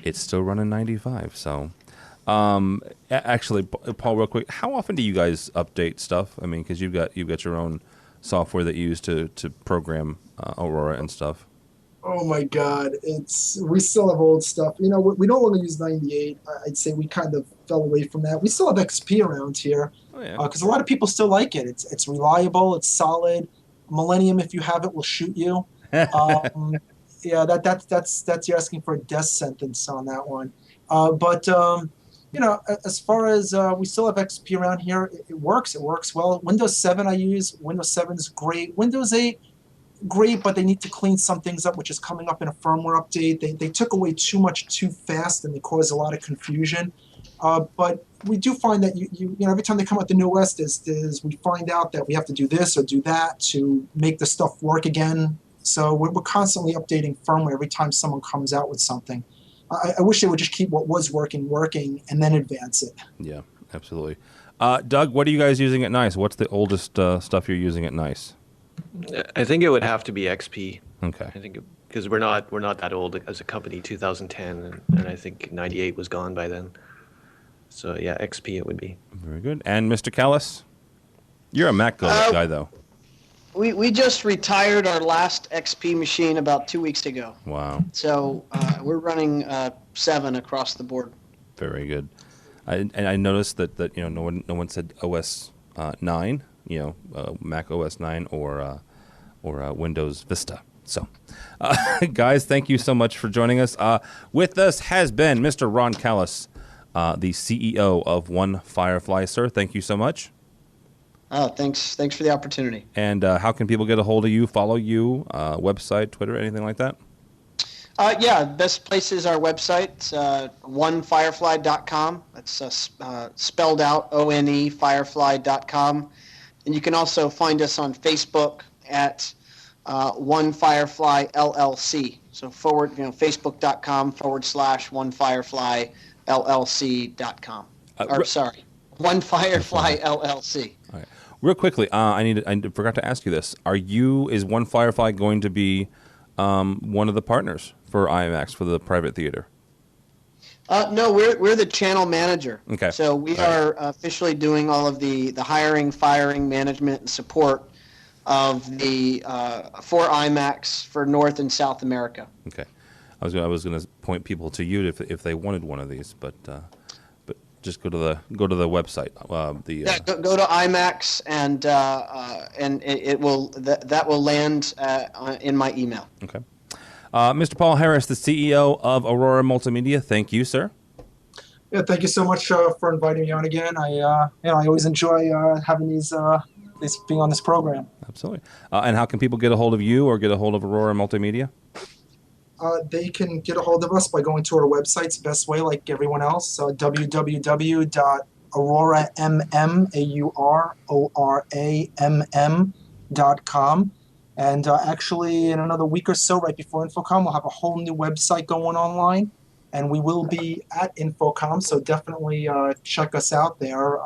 It's still running 95. So, actually, Paul, real quick, how often do you guys update stuff? I mean, because you've got your own software that you use to program Aurora and stuff. Oh my God, we still have old stuff. We don't want to use 98. I'd say we kind of fell away from that. We still have XP around here because a lot of people still like it. It's reliable, it's solid. Millennium, if you have it, will shoot you. Yeah, that's you're asking for a death sentence on that one. But as far as we still have XP around here, it works. It works well. Windows 7 I use. Windows 7 is great. Windows 8. Great, but they need to clean some things up, which is coming up in a firmware update. They took away too much too fast, and they caused a lot of confusion. But we do find that you every time they come out the new OS, we find out that we have to do this or do that to make the stuff work again. So we're constantly updating firmware every time someone comes out with something. I wish they would just keep what was working, and then advance it. Yeah, absolutely. Doug, what are you guys using at NYCE? What's the oldest stuff you're using at NYCE? I think it would have to be XP. Okay. I think because we're not that old as a company. 2010, and I think 98 was gone by then. So yeah, XP it would be. Very good. And Mr. Callis, you're a Mac guy though. We just retired our last XP machine about 2 weeks ago. Wow. So we're running 7 across the board. Very good. I noticed that no one said OS 9. Mac OS 9 or Windows Vista. So, guys, thank you so much for joining us. With us has been Mr. Ron Callis, the CEO of One Firefly. Sir, thank you so much. Oh, thanks for the opportunity. And how can people get a hold of you, follow you, website, Twitter, anything like that? Best place is our website, onefirefly.com. That's spelled out, O-N-E, firefly.com. And you can also find us on Facebook at One Firefly LLC. So facebook.com/onefireflyllc.com. One Firefly LLC. All right. Real quickly, I forgot to ask you this. Is One Firefly going to be one of the partners for IMAX for the private theater? No, we're the channel manager. Okay. So we are officially doing all of the hiring, firing, management, and support of for IMAX for North and South America. Okay. I was going to point people to you if they wanted one of these, but just go to the website. Go to IMAX and it will that will land in my email. Okay. Mr. Paul Harris, the CEO of Aurora Multimedia, thank you, sir. Yeah, thank you so much for inviting me on again. I always enjoy having these being on this program. Absolutely. And how can people get a hold of you or get a hold of Aurora Multimedia? They can get a hold of us by going to our website's best way, like everyone else, www.auroramm.com. And actually, in another week or so, right before InfoComm, we'll have a whole new website going online. And we will be at InfoComm, so definitely check us out there.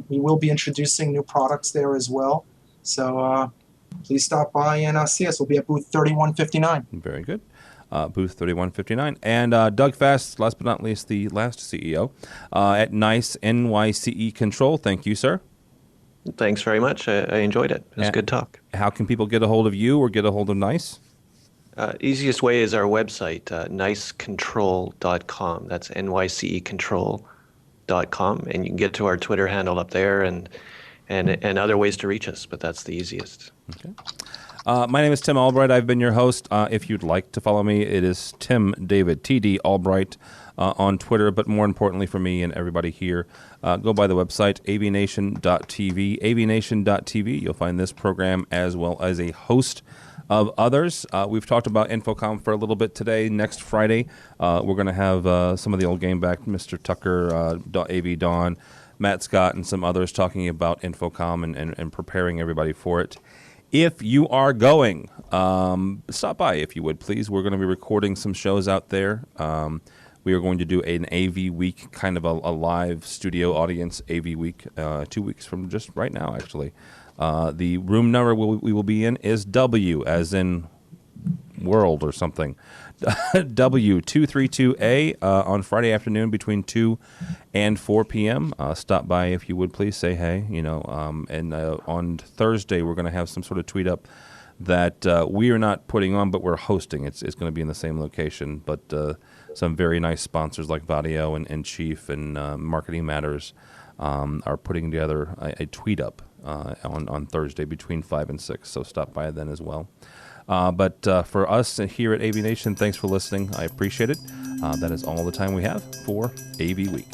We will be introducing new products there as well. So please stop by and see us. We'll be at booth 3159. Very good. Booth 3159. And Doug Fast, last but not least, the last CEO at NYCE Control. Thank you, sir. Thanks very much. I enjoyed it. It was a good talk. How can people get a hold of you or get a hold of NYCE? Easiest way is our website, NYCEcontrol.com. That's NYCEcontrol.com. And you can get to our Twitter handle up there and other ways to reach us, but that's the easiest. Okay. My name is Tim Albright. I've been your host. If you'd like to follow me, it is Tim David, TD Albright on Twitter. But more importantly for me and everybody here, go by the website, AVNation.tv. AVNation.tv. You'll find this program as well as a host of others. We've talked about InfoComm for a little bit today. Next Friday, we're going to have some of the old game back, Mr. Tucker, AV Dawn, Matt Scott, and some others talking about InfoComm and preparing everybody for it. If you are going, stop by if you would, please. We're going to be recording some shows out there. We We are going to do an AV Week, kind of a live studio audience AV Week, 2 weeks from just right now, actually. The room number we will be in is W, as in world or something. W232A on Friday afternoon between 2 and 4 p.m. Stop by if you would, please. Say hey. And on Thursday we're going to have some sort of tweet up that we are not putting on, but we're hosting. It's going to be in the same location, but some very nice sponsors like Vadio and Chief and Marketing Matters are putting together a tweet up on Thursday between 5 and 6. So stop by then as well. But for us here at AVNation, thanks for listening. I appreciate it. That is all the time we have for AV Week.